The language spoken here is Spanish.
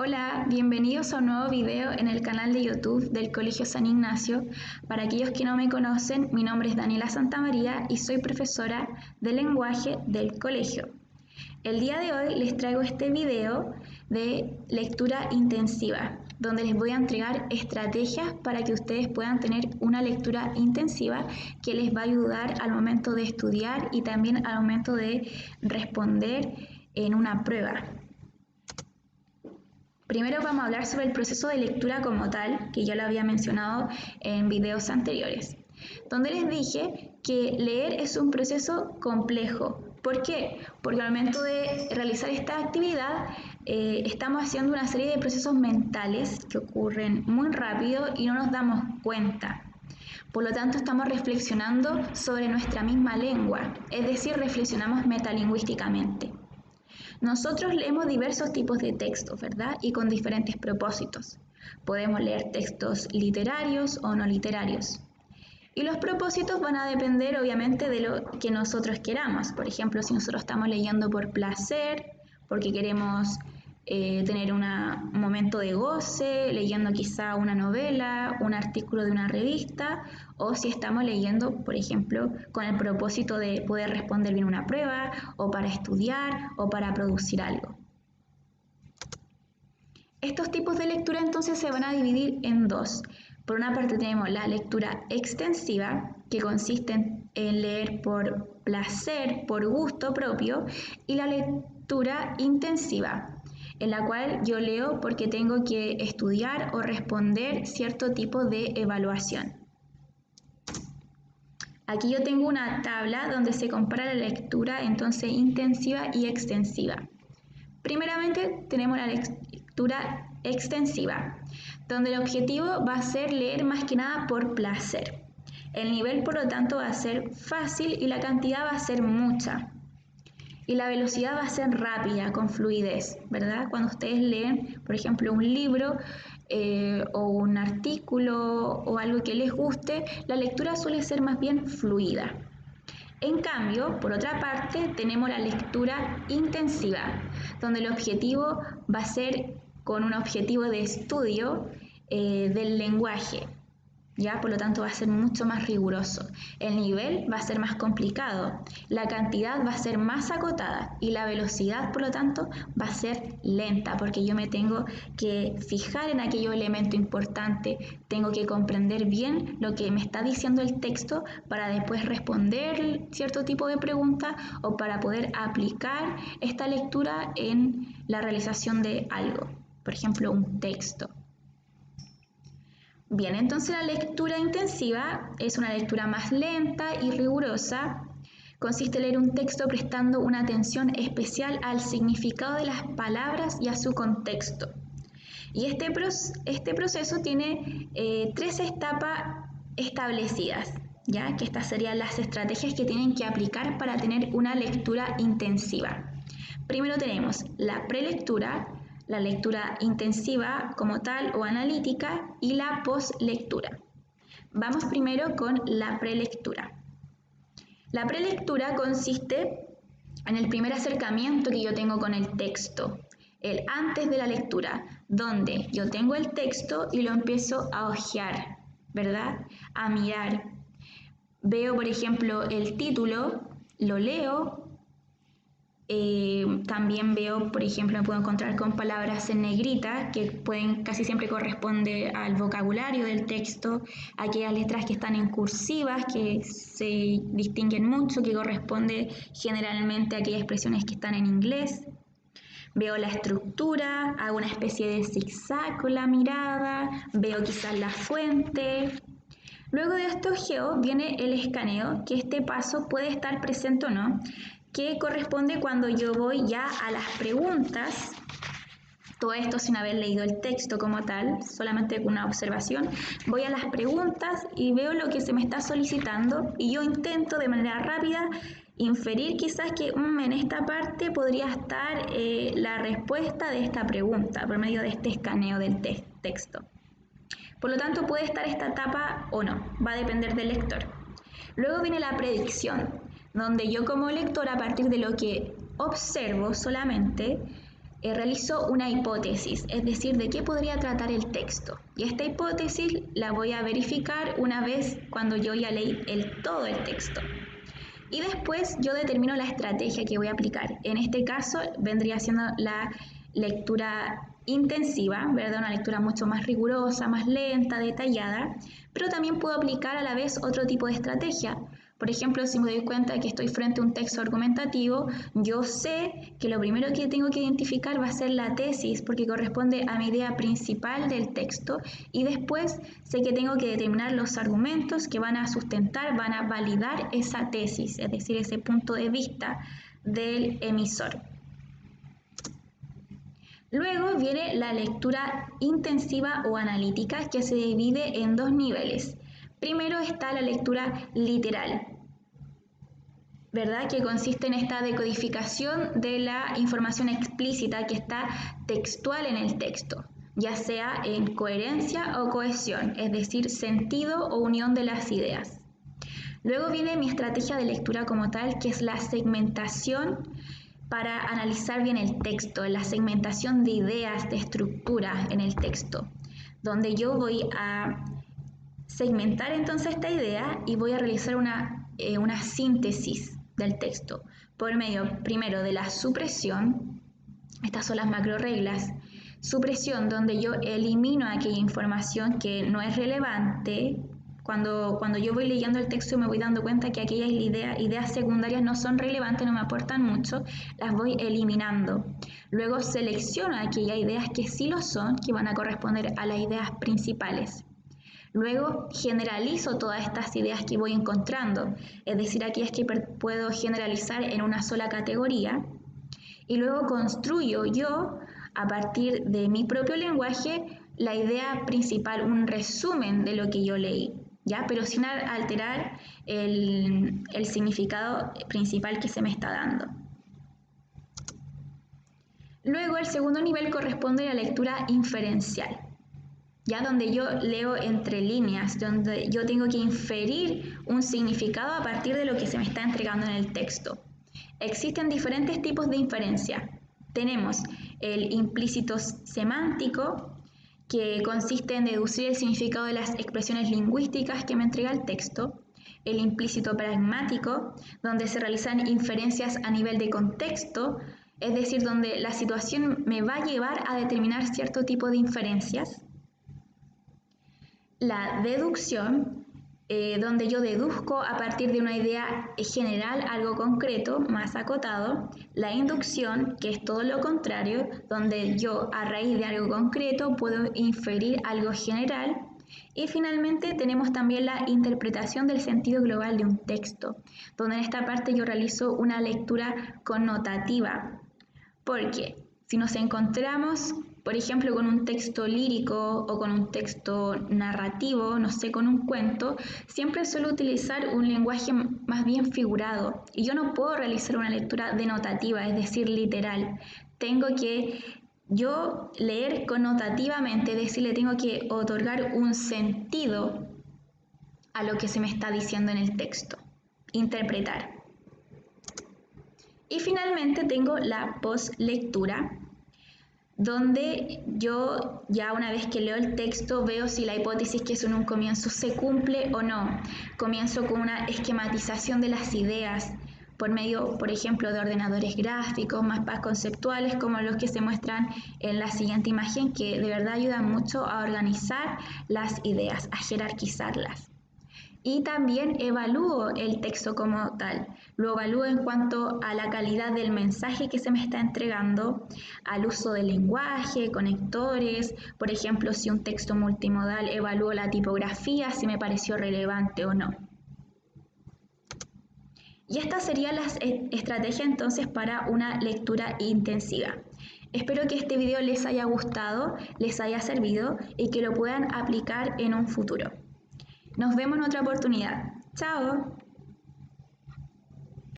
Hola, bienvenidos a un nuevo video en el canal de YouTube del Colegio San Ignacio. Para aquellos que no me conocen, mi nombre es Daniela Santamaría y soy profesora de lenguaje del colegio. El día de hoy les traigo este video de lectura intensiva, donde les voy a entregar estrategias para que ustedes puedan tener una lectura intensiva que les va a ayudar al momento de estudiar y también al momento de responder en una prueba. Primero vamos a hablar sobre el proceso de lectura como tal, que ya lo había mencionado en videos anteriores, donde les dije que leer es un proceso complejo. ¿Por qué? Porque al momento de realizar esta actividad estamos haciendo una serie de procesos mentales que ocurren muy rápido y no nos damos cuenta. Por lo tanto, estamos reflexionando sobre nuestra misma lengua, es decir, reflexionamos metalingüísticamente. Nosotros leemos diversos tipos de textos, ¿verdad? Y con diferentes propósitos. Podemos leer textos literarios o no literarios. Y los propósitos van a depender, obviamente, de lo que nosotros queramos. Por ejemplo, si nosotros estamos leyendo por placer, porque queremos tener un momento de goce, leyendo quizá una novela, un artículo de una revista, o si estamos leyendo, por ejemplo, con el propósito de poder responder bien una prueba, o para estudiar, o para producir algo. Estos tipos de lectura entonces se van a dividir en dos. Por una parte tenemos la lectura extensiva, que consiste en leer por placer, por gusto propio, y la lectura intensiva, en la cual yo leo porque tengo que estudiar o responder cierto tipo de evaluación. Aquí yo tengo una tabla donde se compara la lectura entonces intensiva y extensiva. Primeramente tenemos la lectura extensiva, donde el objetivo va a ser leer más que nada por placer. El nivel, por lo tanto, va a ser fácil y la cantidad va a ser mucha. Y la velocidad va a ser rápida, con fluidez, ¿verdad? Cuando ustedes leen, por ejemplo, un libro o un artículo o algo que les guste, la lectura suele ser más bien fluida. En cambio, por otra parte, tenemos la lectura intensiva, donde el objetivo va a ser con un objetivo de estudio del lenguaje. ¿Ya? Por lo tanto va a ser mucho más riguroso. El nivel va a ser más complicado, la cantidad va a ser más acotada y la velocidad, por lo tanto, va a ser lenta porque yo me tengo que fijar en aquello elemento importante, tengo que comprender bien lo que me está diciendo el texto para después responder cierto tipo de pregunta o para poder aplicar esta lectura en la realización de algo, por ejemplo, un texto. Bien, entonces la lectura intensiva es una lectura más lenta y rigurosa. Consiste en leer un texto prestando una atención especial al significado de las palabras y a su contexto. Y este proceso tiene tres etapas establecidas, ¿ya? Que estas serían las estrategias que tienen que aplicar para tener una lectura intensiva. Primero tenemos la prelectura, la lectura intensiva como tal o analítica y la postlectura. Vamos primero con la prelectura. La prelectura consiste en el primer acercamiento que yo tengo con el texto, el antes de la lectura, donde yo tengo el texto y lo empiezo a hojear, ¿verdad? A mirar. Veo, por ejemplo, el título, lo leo. También veo, por ejemplo, me puedo encontrar con palabras en negrita que pueden casi siempre corresponde al vocabulario del texto, aquellas letras que están en cursivas que se distinguen mucho, que corresponde generalmente a aquellas expresiones que están en inglés. Veo la estructura, hago una especie de zigzag con la mirada, veo quizás la fuente. Luego de este ojeo viene el escaneo, que este paso puede estar presente o no, que corresponde cuando yo voy ya a las preguntas, todo esto sin haber leído el texto como tal, solamente con una observación, voy a las preguntas y veo lo que se me está solicitando y yo intento de manera rápida inferir quizás que en esta parte podría estar la respuesta de esta pregunta por medio de este escaneo del texto. Por lo tanto, puede estar esta etapa o no, va a depender del lector. Luego viene la predicción, donde yo como lector, a partir de lo que observo solamente, realizo una hipótesis, es decir, de qué podría tratar el texto. Y esta hipótesis la voy a verificar una vez cuando yo ya leí todo el texto. Y después yo determino la estrategia que voy a aplicar. En este caso vendría siendo la lectura intensiva, ¿verdad? Una lectura mucho más rigurosa, más lenta, detallada, pero también puedo aplicar a la vez otro tipo de estrategia. Por ejemplo, si me doy cuenta de que estoy frente a un texto argumentativo, yo sé que lo primero que tengo que identificar va a ser la tesis, porque corresponde a mi idea principal del texto, y después sé que tengo que determinar los argumentos que van a sustentar, van a validar esa tesis, es decir, ese punto de vista del emisor. Luego viene la lectura intensiva o analítica, que se divide en dos niveles. Primero está la lectura literal, ¿verdad? Que consiste en esta decodificación de la información explícita que está textual en el texto, ya sea en coherencia o cohesión, es decir, sentido o unión de las ideas. Luego viene mi estrategia de lectura como tal, que es la segmentación para analizar bien el texto, la segmentación de ideas, de estructura en el texto, donde yo voy a segmentar entonces esta idea y voy a realizar una síntesis del texto por medio primero de la supresión. Estas son las macro reglas. Supresión, donde yo elimino aquella información que no es relevante. Cuando yo voy leyendo el texto me voy dando cuenta que aquellas ideas secundarias no son relevantes, no me aportan mucho, las voy eliminando. Luego selecciono aquellas ideas que sí lo son, que van a corresponder a las ideas principales. Luego generalizo todas estas ideas que voy encontrando, es decir, aquellas que puedo generalizar en una sola categoría, y luego construyo yo, a partir de mi propio lenguaje, la idea principal, un resumen de lo que yo leí, ¿ya? Pero sin alterar el significado principal que se me está dando. Luego el segundo nivel corresponde a la lectura inferencial, ya donde yo leo entre líneas, donde yo tengo que inferir un significado a partir de lo que se me está entregando en el texto. Existen diferentes tipos de inferencia. Tenemos el implícito semántico, que consiste en deducir el significado de las expresiones lingüísticas que me entrega el texto. El implícito pragmático, donde se realizan inferencias a nivel de contexto, es decir, donde la situación me va a llevar a determinar cierto tipo de inferencias. La deducción, donde yo deduzco a partir de una idea general algo concreto, más acotado. La inducción, que es todo lo contrario, donde yo a raíz de algo concreto puedo inferir algo general. Y finalmente tenemos también la interpretación del sentido global de un texto, donde en esta parte yo realizo una lectura connotativa, porque si nos encontramos, por ejemplo, con un texto lírico o con un texto narrativo, no sé, con un cuento, siempre suelo utilizar un lenguaje más bien figurado y yo no puedo realizar una lectura denotativa, es decir, literal. Tengo que yo leer connotativamente, es decir, le tengo que otorgar un sentido a lo que se me está diciendo en el texto, interpretar. Y finalmente tengo la postlectura, donde yo ya una vez que leo el texto veo si la hipótesis que es en un comienzo se cumple o no. Comienzo con una esquematización de las ideas por medio, por ejemplo, de ordenadores gráficos, mapas conceptuales como los que se muestran en la siguiente imagen, que de verdad ayudan mucho a organizar las ideas, a jerarquizarlas. Y también evalúo el texto como tal. Lo evalúo en cuanto a la calidad del mensaje que se me está entregando, al uso del lenguaje, conectores. Por ejemplo, si un texto multimodal, evalúo la tipografía, si me pareció relevante o no. Y esta sería la estrategia entonces para una lectura intensiva. Espero que este video les haya gustado, les haya servido y que lo puedan aplicar en un futuro. Nos vemos en otra oportunidad. ¡Chao!